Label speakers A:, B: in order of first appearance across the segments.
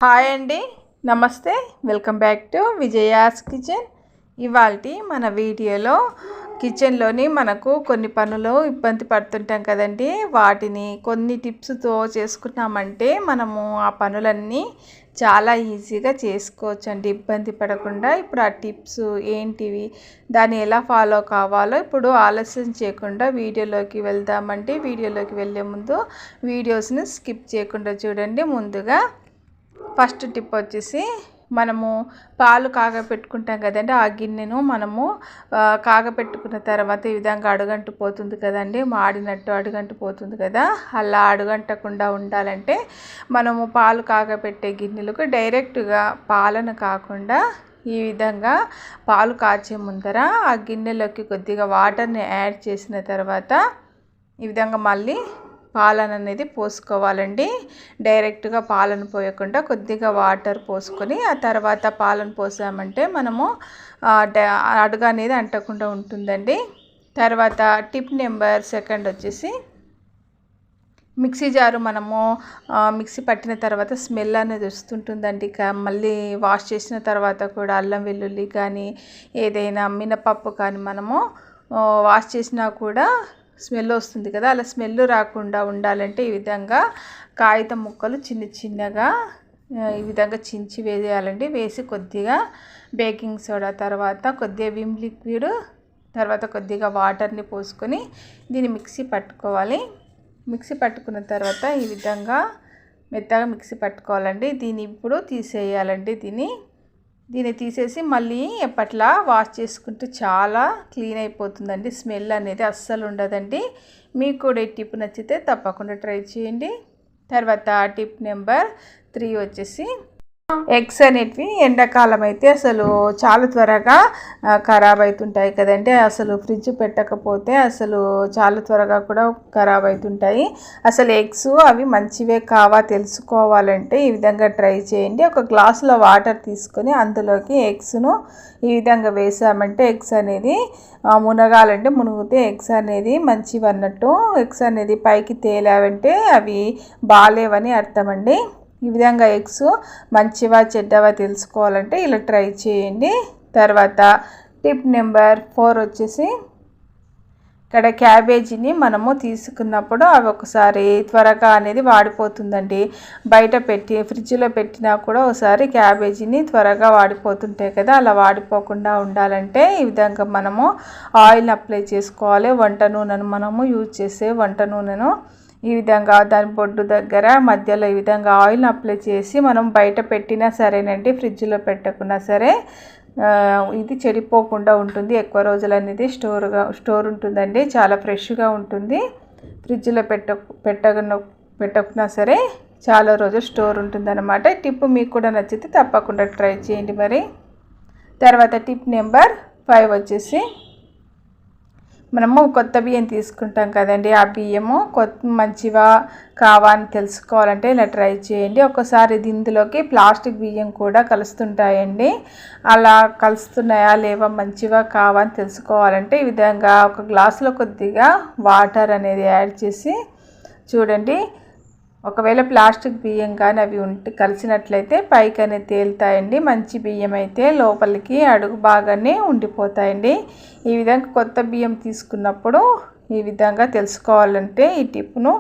A: Hi అండి, నమస్తే. Welcome back to Vijaya's kitchen. ఇవాల్టి మన వీడియోలో కిచెన్లోని మనకు కొన్ని పనులు ఇబ్బంది పడుతుంటాం కదండి. వాటిని కొన్ని టిప్స్తో చేసుకున్నామంటే మనము ఆ పనులన్నీ చాలా ఈజీగా చేసుకోవచ్చండి, ఇబ్బంది పడకుండా. ఇప్పుడు ఆ టిప్స్ ఏంటివి, దాన్ని ఎలా ఫాలో కావాలో ఇప్పుడు ఆలస్యం చేయకుండా వీడియోలోకి వెళ్దామండి. వీడియోలోకి వెళ్ళే ముందు వీడియోస్ని స్కిప్ చేయకుండా చూడండి. ముందుగా ఫస్ట్ టిప్ వచ్చేసి, మనము పాలు కాగపెట్టుకుంటాం కదండి. ఆ గిన్నెను మనము కాగపెట్టుకున్న తర్వాత ఈ విధంగా అడుగంటు పోతుంది కదండి, మాడినట్టు అడుగంటు పోతుంది కదా. అలా అడుగంటకుండా ఉండాలంటే మనము పాలు కాగపెట్టే గిన్నెలకు డైరెక్ట్గా పాలను కాకుండా ఈ విధంగా పాలు కాచే ముందర ఆ గిన్నెలోకి కొద్దిగా వాటర్ని యాడ్ చేసిన తర్వాత ఈ విధంగా మళ్ళీ పాలను అనేది పోసుకోవాలండి. డైరెక్ట్గా పాలను పోయకుండా కొద్దిగా వాటర్ పోసుకొని ఆ తర్వాత పాలను పోసామంటే మనము అడుగు అనేది అంటకుండా ఉంటుందండి. తర్వాత టిప్ నెంబర్ సెకండ్ వచ్చేసి, మిక్సీ జారు మనము మిక్సీ పట్టిన తర్వాత స్మెల్ అనేది వస్తుంటుందండి. మళ్ళీ వాష్ చేసిన తర్వాత కూడా అల్లం వెల్లుల్లి కానీ ఏదైనా మినపప్పు కానీ మనము వాష్ చేసినా కూడా స్మెల్ వస్తుంది కదా. అలా స్మెల్ రాకుండా ఉండాలంటే ఈ విధంగా కాగితం ముక్కలు చిన్న చిన్నగా ఈ విధంగా చించి వేయాలండి. వేసి కొద్దిగా బేకింగ్ సోడా, తర్వాత కొద్దిగా విమ్ లిక్విడ్, తర్వాత కొద్దిగా వాటర్ని పోసుకొని దీన్ని మిక్సీ పట్టుకోవాలి. మిక్సీ పట్టుకున్న తర్వాత ఈ విధంగా మెత్తగా మిక్సీ పట్టుకోవాలండి. దీన్ని ఇప్పుడు తీసేయాలండి. దీన్ని తీసేసి మళ్ళీ ఎప్పట్లా వాష్ చేసుకుంటే చాలా క్లీన్ అయిపోతుందండి. స్మెల్ అనేది అస్సలు ఉండదండి. మీకు కూడా ఈ టిప్ నచ్చితే తప్పకుండా ట్రై చేయండి. తర్వాత టిప్ నెంబర్ 3 వచ్చేసి, ఎగ్స్ అనేటివి ఎండాకాలం అయితే అసలు చాలా త్వరగా ఖరాబ్ అవుతుంటాయి కదండి. అసలు ఫ్రిడ్జ్ పెట్టకపోతే అసలు చాలా త్వరగా కూడా ఖరాబ్ అవుతుంటాయి. అసలు ఎగ్స్ అవి మంచివే కావా తెలుసుకోవాలంటే ఈ విధంగా ట్రై చేయండి. ఒక గ్లాసులో వాటర్ తీసుకొని అందులోకి ఎగ్స్ను ఈ విధంగా వేసామంటే ఎగ్స్ అనేది మునగాలంటే, మునిగితే ఎగ్స్ అనేది మంచివి అన్నట్టు. ఎగ్స్ అనేది పైకి తేలావంటే అవి బాగాలేవని అర్థమండి. ఈ విధంగా ఎగ్స్ మంచివా చెడ్డవా తెలుసుకోవాలంటే ఇలా ట్రై చేయండి. తర్వాత టిప్ నెంబర్ 4 వచ్చేసి, ఇక్కడ క్యాబేజీని మనము తీసుకున్నప్పుడు అవి ఒకసారి త్వరగా అనేది వాడిపోతుందండి. బయట పెట్టి ఫ్రిడ్జ్లో పెట్టినా కూడా ఒకసారి క్యాబేజీని త్వరగా వాడిపోతుంటాయి కదా. అలా వాడిపోకుండా ఉండాలంటే ఈ విధంగా మనము ఆయిల్ అప్లై చేసుకోవాలి. వంట నూనెను మనము యూజ్ చేసే వంట నూనెను ఈ విధంగా దాని బొడ్డు దగ్గర మధ్యలో ఈ విధంగా ఆయిల్ని అప్లై చేసి మనం బయట పెట్టినా సరేనండి, ఫ్రిడ్జ్లో పెట్టకున్నా సరే ఇది చెడిపోకుండా ఉంటుంది. ఎక్కువ రోజులు అనేది స్టోర్ ఉంటుందండి. చాలా ఫ్రెష్గా ఉంటుంది. ఫ్రిడ్జ్లో పెట్టకున్నా సరే చాలా రోజులు స్టోర్ ఉంటుందన్నమాట. టిప్ మీకు కూడా నచ్చితే తప్పకుండా ట్రై చేయండి మరి. తర్వాత టిప్ నెంబర్ 5 వచ్చేసి, మనము కొత్త బియ్యం తీసుకుంటాం కదండి. ఆ బియ్యము మంచివా కావా అని తెలుసుకోవాలంటే ఇలా ట్రై చేయండి. ఒకసారి ఇందులోకి ప్లాస్టిక్ బియ్యం కూడా కలుస్తుంటాయండి. అలా కలుస్తున్నాయా లేవా, మంచివా కావా అని తెలుసుకోవాలంటే ఈ విధంగా ఒక గ్లాసులో కొద్దిగా వాటర్ అనేది యాడ్ చేసి చూడండి. ఒకవేళ ప్లాస్టిక్ బియ్యం కానీ అవి కలిసినట్లయితే పైకి అనేది తేలుతాయండి. మంచి బియ్యం అయితే లోపలికి అడుగు బాగానే ఉండిపోతాయండి. ఈ విధంగా కొత్త బియ్యం తీసుకున్నప్పుడు ఈ విధంగా తెలుసుకోవాలంటే ఈ టిప్ను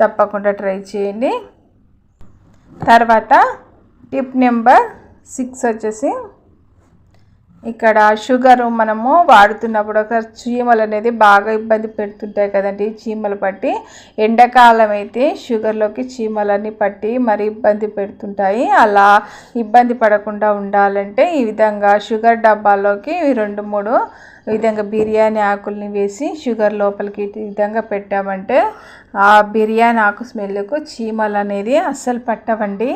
A: తప్పకుండా ట్రై చేయండి. తర్వాత టిప్ నెంబర్ 6 వచ్చేసి, ఇక్కడ షుగరు మనము వాడుతున్నప్పుడు ఒక చీమలు అనేది బాగా ఇబ్బంది పెడుతుంటాయి కదండి. చీమలు పట్టి ఎండాకాలం అయితే షుగర్లోకి చీమలన్నీ పట్టి మరి ఇబ్బంది పెడుతుంటాయి. అలా ఇబ్బంది పడకుండా ఉండాలంటే ఈ విధంగా షుగర్ డబ్బాలోకి 2-3 విధంగా బిర్యానీ ఆకుల్ని వేసి షుగర్ లోపలికి ఈ విధంగా పెట్టామంటే ఆ బిర్యానీ ఆకు స్మెల్కు చీమలు అనేది అస్సలు పట్టవండి.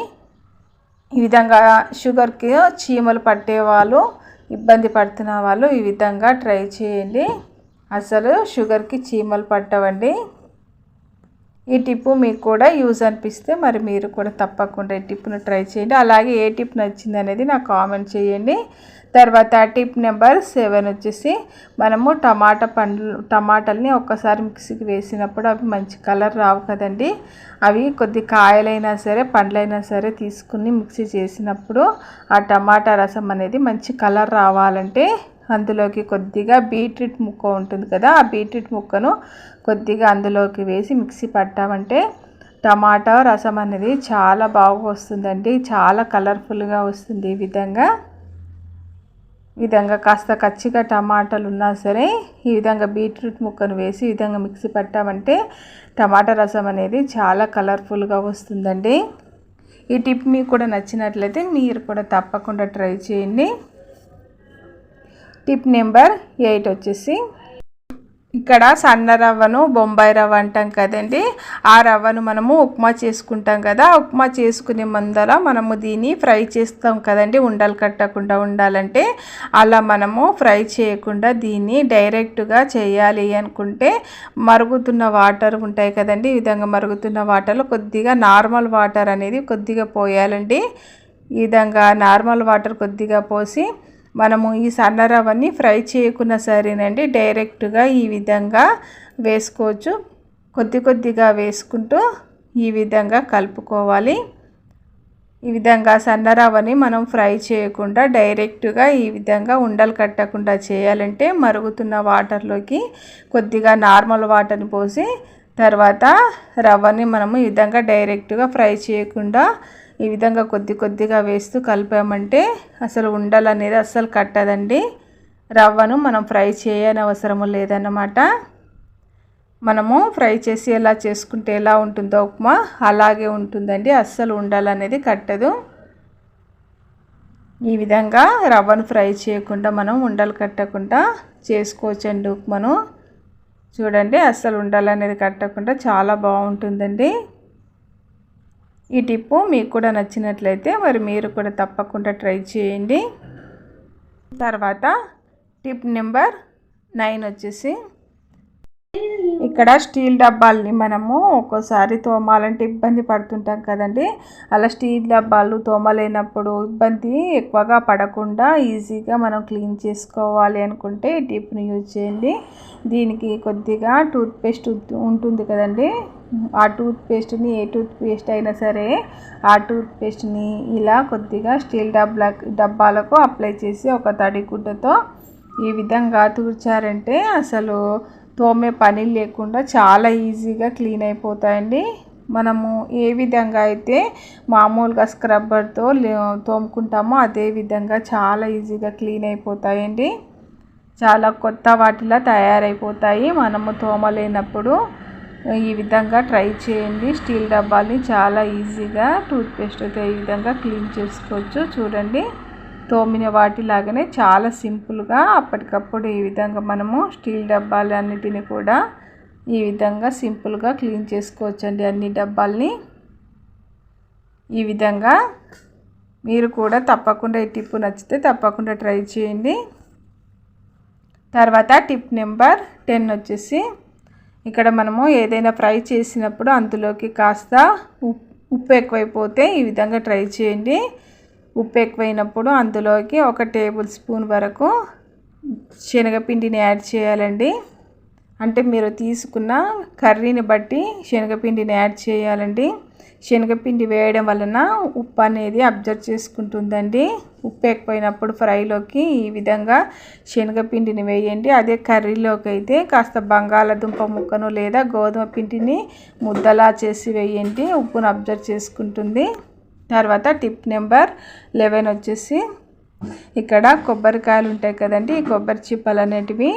A: ఈ విధంగా షుగర్కి చీమలు పట్టేవాళ్ళు, ఇబ్బంది పడుతున్న వాళ్ళు ఈ విధంగా ట్రై చేయండి. అసలు షుగర్కి చీమలు పట్టవండి. ఈ టిప్పు మీకు కూడా యూజ్ అనిపిస్తే మరి మీరు కూడా తప్పకుండా ఈ టిప్ను ట్రై చేయండి. అలాగే ఏ టిప్ నచ్చింది అనేది నాకు కామెంట్ చేయండి. తర్వాత టిప్ నెంబర్ 7 వచ్చేసి మనము టమాటాలని ఒక్కసారి మిక్సీకి వేసినప్పుడు అవి మంచి కలర్ రావు కదండి. అవి కొద్ది కాయలైనా సరే పండ్లైనా సరే తీసుకుని మిక్సీ చేసినప్పుడు ఆ టమాటా రసం అనేది మంచి కలర్ రావాలంటే అందులోకి కొద్దిగా బీట్రూట్ ముక్క ఉంటుంది కదా, ఆ బీట్రూట్ ముక్కను కొద్దిగా అందులోకి వేసి మిక్సీ పట్టామంటే టమాటా రసం అనేది చాలా బాగా వస్తుందండి. చాలా కలర్ఫుల్గా వస్తుంది. ఈ విధంగా కాస్త కచ్చిగా టమాటాలు ఉన్నా సరే ఈ విధంగా బీట్రూట్ ముక్కను వేసి ఈ విధంగా మిక్సీ పట్టామంటే టమాటా రసం అనేది చాలా కలర్ఫుల్గా వస్తుందండి. ఈ టిప్ మీకు కూడా నచ్చినట్లయితే మీరు కూడా తప్పకుండా ట్రై చేయండి. టిప్ నెంబర్ 8 వచ్చేసి ఇక్కడ సన్న రవ్వను బొంబాయి రవ్వ అంటాం కదండి. ఆ రవ్వను మనము ఉప్మా చేసుకుంటాం కదా, ఉప్మా చేసుకునే ముందర మనము దీన్ని ఫ్రై చేస్తాం కదండి. ఉండలు కట్టకుండా ఉండాలంటే అలా మనము ఫ్రై చేయకుండా దీన్ని డైరెక్ట్గా చేయాలి అనుకుంటే మరుగుతున్న వాటర్ ఉంటాయి కదండి. ఈ విధంగా మరుగుతున్న వాటర్లో కొద్దిగా నార్మల్ వాటర్ అనేది కొద్దిగా పోయాలండి. ఈ విధంగా నార్మల్ వాటర్ కొద్దిగా పోసి మనము ఈ సన్న రవ్వని ఫ్రై చేయకున్నా సరేనండి డైరెక్ట్గా ఈ విధంగా వేసుకోవచ్చు. కొద్దిగా వేసుకుంటూ ఈ విధంగా కలుపుకోవాలి. ఈ విధంగా సన్న రవ్వని మనం ఫ్రై చేయకుండా డైరెక్ట్గా ఈ విధంగా ఉండలు కట్టకుండా చేయాలంటే మరుగుతున్న వాటర్లోకి కొద్దిగా నార్మల్ వాటర్ని పోసి తర్వాత రవ్వని మనము ఈ విధంగా డైరెక్ట్గా ఫ్రై చేయకుండా ఈ విధంగా కొద్దిగా వేస్తూ కలిపామంటే అసలు ఉండలు అనేది అస్సలు కట్టదండి. రవ్వను మనం ఫ్రై చేయని అవసరం లేదన్నమాట. మనము ఫ్రై చేసి ఎలా చేసుకుంటే ఎలా ఉంటుందో ఉప్మా అలాగే ఉంటుందండి. అస్సలు ఉండలు అనేది కట్టదు. ఈ విధంగా రవ్వను ఫ్రై చేయకుండా మనం ఉండలు కట్టకుండా చేసుకోవచ్చండి ఉప్మాను. చూడండి అస్సలు ఉండలు అనేది కట్టకుండా చాలా బాగుంటుందండి. ఈ టిప్పు మీకు కూడా నచ్చినట్లయితే మరి మీరు కూడా తప్పకుండా ట్రై చేయండి. తర్వాత టిప్ నెంబర్ 9 వచ్చేసి ఇక్కడ స్టీల్ డబ్బాల్ని మనము ఒక్కోసారి తోమాలంటే ఇబ్బంది పడుతుంటాం కదండి. అలా స్టీల్ డబ్బాలు తోమలేనప్పుడు ఇబ్బంది ఎక్కువగా పడకుండా ఈజీగా మనం క్లీన్ చేసుకోవాలి అనుకుంటే ఈ టిప్ని యూజ్ చేయండి. దీనికి కొద్దిగా టూత్పేస్ట్ ఉంటుంది కదండి. ఆ టూత్పేస్ట్ని ఏ టూత్పేస్ట్ అయినా సరే ఆ టూత్పేస్ట్ని ఇలా కొద్దిగా స్టీల్ డబ్బాలకు అప్లై చేసి ఒక తడి గుడ్డతో ఈ విధంగా తూర్చారంటే అసలు తోమే పని లేకుండా చాలా ఈజీగా క్లీన్ అయిపోతాయండి. మనము ఏ విధంగా అయితే మామూలుగా స్క్రబ్బర్తో తోముకుంటామో అదే విధంగా చాలా ఈజీగా క్లీన్ అయిపోతాయండి. చాలా కొత్త వాటిలా తయారైపోతాయి. మనము తోమలేనప్పుడు ఈ విధంగా ట్రై చేయండి. స్టీల్ డబ్బాల్ని చాలా ఈజీగా టూత్పేస్ట్తో ఈ విధంగా క్లీన్ చేసుకోవచ్చు. చూడండి తోమిన వాటిలాగానే చాలా సింపుల్గా అప్పటికప్పుడు ఈ విధంగా మనము స్టీల్ డబ్బాలన్నిటిని కూడా ఈ విధంగా సింపుల్గా క్లీన్ చేసుకోవచ్చండి. అన్ని డబ్బాల్ని ఈ విధంగా మీరు కూడా తప్పకుండా ఈ టిప్ నచ్చితే తప్పకుండా ట్రై చేయండి. తర్వాత టిప్ నెంబర్ 10 వచ్చేసి ఇక్కడ మనము ఏదైనా ఫ్రై చేసినప్పుడు అందులోకి కాస్త ఉప్పు ఎక్కువైపోతే ఈ విధంగా ట్రై చేయండి. ఉప్పు ఎక్కువైనప్పుడు అందులోకి 1 టేబుల్ స్పూన్ వరకు శనగపిండిని యాడ్ చేయాలండి. అంటే మీరు తీసుకున్న కర్రీని బట్టి శనగపిండిని యాడ్ చేయాలండి. శనగపిండి వేయడం వలన ఉప్పు అనేది అబ్జర్వ్ చేసుకుంటుందండి. ఉప్పు ఎక్కువైనప్పుడు ఫ్రైలోకి ఈ విధంగా శనగపిండిని వేయండి. అదే కర్రీలోకి అయితే కాస్త బంగాళదుంప ముక్కను లేదా గోధుమ పిండిని ముద్దలా చేసి వేయండి. ఉప్పును అబ్జర్వ్ చేసుకుంటుంది. తర్వాత టిప్ నెంబర్ 11 వచ్చేసి ఇక్కడ కొబ్బరికాయలు ఉంటాయి కదండి. ఈ కొబ్బరి చిప్పలు అనేటివి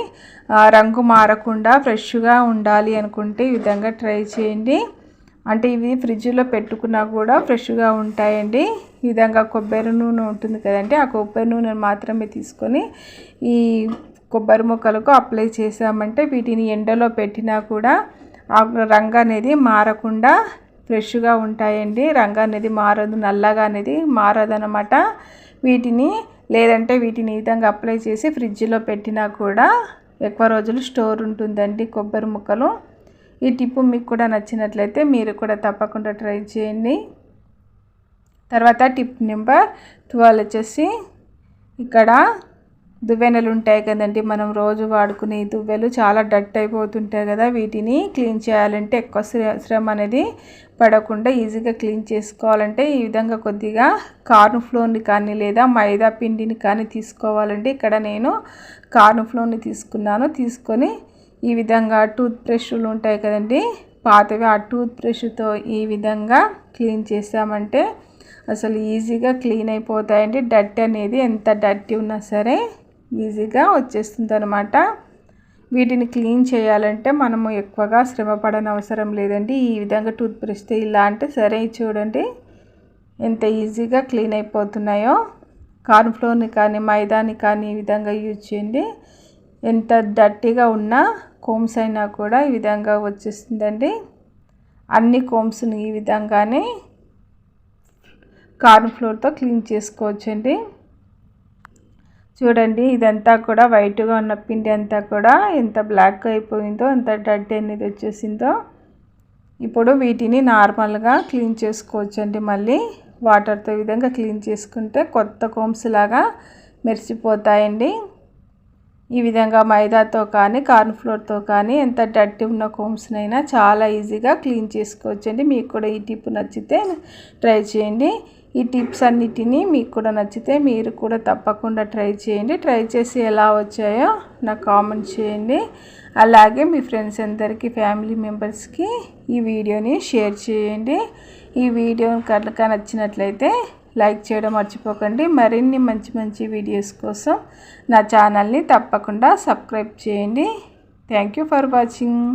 A: రంగు మారకుండా ఫ్రెష్గా ఉండాలి అనుకుంటే ఈ విధంగా ట్రై చేయండి. అంటే ఇవి ఫ్రిడ్జ్లో పెట్టుకున్నా కూడా ఫ్రెష్గా ఉంటాయండి. ఈ విధంగా కొబ్బరి నూనె ఉంటుంది కదండి. ఆ కొబ్బరి నూనె మాత్రమే తీసుకొని ఈ కొబ్బరి ముక్కలకు అప్లై చేసామంటే వీటిని ఎండలో పెట్టినా కూడా ఆ రంగు అనేది మారకుండా ఫ్రెష్గా ఉంటాయండి. రంగు అనేది మారదు, నల్లగా అనేది మారదనమాట. వీటిని ఈ విధంగా అప్లై చేసి ఫ్రిడ్జ్లో పెట్టినా కూడా ఎక్కువ రోజులు స్టోర్ ఉంటుందండి కొబ్బరి ముక్కలు. ఈ టిప్ మీకు కూడా నచ్చినట్లయితే మీరు కూడా తప్పకుండా ట్రై చేయండి. తర్వాత టిప్ నెంబర్ 12 వచ్చేసి ఇక్కడ దువ్వెనలు ఉంటాయి కదండి, మనం రోజు వాడుకునే దువ్వెలు చాలా డట్ అయిపోతుంటాయి కదా. వీటిని క్లీన్ చేయాలంటే ఎక్కువ శ్రమ అనేది పడకుండా ఈజీగా క్లీన్ చేసుకోవాలంటే ఈ విధంగా కొద్దిగా కార్న్ ఫ్లోర్ని కానీ లేదా మైదా పిండిని కానీ తీసుకోవాలండి. ఇక్కడ నేను కార్న్ ఫ్లోర్ని తీసుకున్నాను. తీసుకొని ఈ విధంగా టూత్ బ్రష్లు ఉంటాయి కదండి పాతవి, ఆ టూత్ బ్రష్తో ఈ విధంగా క్లీన్ చేసామంటే అసలు ఈజీగా క్లీన్ అయిపోతాయండి. డట్ అనేది ఎంత డర్టీ ఉన్నా సరే ఈజీగా వచ్చేస్తుంది అనమాట. వీటిని క్లీన్ చేయాలంటే మనము ఎక్కువగా శ్రమ పడని అవసరం లేదండి. ఈ విధంగా టూత్ బ్రష్తో ఇలా అంటే సరే చూడండి ఎంత ఈజీగా క్లీన్ అయిపోతున్నాయో. కార్న్ ఫ్లోర్ని కానీ మైదాని కానీ ఈ విధంగా యూజ్ చేయండి. ఎంత డర్టీగా ఉన్నా కోమ్స్ అయినా కూడా ఈ విధంగా వచ్చేస్తుందండి. అన్ని కోమ్స్ని ఈ విధంగానే కార్న్ ఫ్లోర్తో క్లీన్ చేసుకోవచ్చండి. చూడండి ఇదంతా కూడా వైట్గా ఉన్న పిండి అంతా కూడా ఎంత బ్లాక్ అయిపోయిందో, ఎంత డర్టీ అనేది వచ్చేసిందో. ఇప్పుడు వీటిని నార్మల్గా క్లీన్ చేసుకోవచ్చండి. మళ్ళీ వాటర్తో ఈ విధంగా క్లీన్ చేసుకుంటే కొత్త కోమ్స్ లాగా మెరిసిపోతాయండి. ఈ విధంగా మైదాతో కానీ కార్న్ ఫ్లోర్తో కానీ ఎంత డర్టీ ఉన్న కోమ్స్నైనా చాలా ఈజీగా క్లీన్ చేసుకోవచ్చండి. మీకు కూడా ఈ టిప్ నచ్చితే ట్రై చేయండి. ఈ టిప్స్ అన్నిటినీ మీకు కూడా నచ్చితే మీరు కూడా తప్పకుండా ట్రై చేయండి. ట్రై చేసి ఎలా వచ్చాయో నాకు కామెంట్ చేయండి. అలాగే మీ ఫ్రెండ్స్ అందరికీ, ఫ్యామిలీ మెంబర్స్కి ఈ వీడియోని షేర్ చేయండి. ఈ వీడియో కనుక నచ్చినట్లయితే లైక్ చేయడం మర్చిపోకండి. మరిన్ని మంచి మంచి వీడియోస్ కోసం నా ఛానల్ని తప్పకుండా సబ్స్క్రైబ్ చేయండి. Thank you for watching.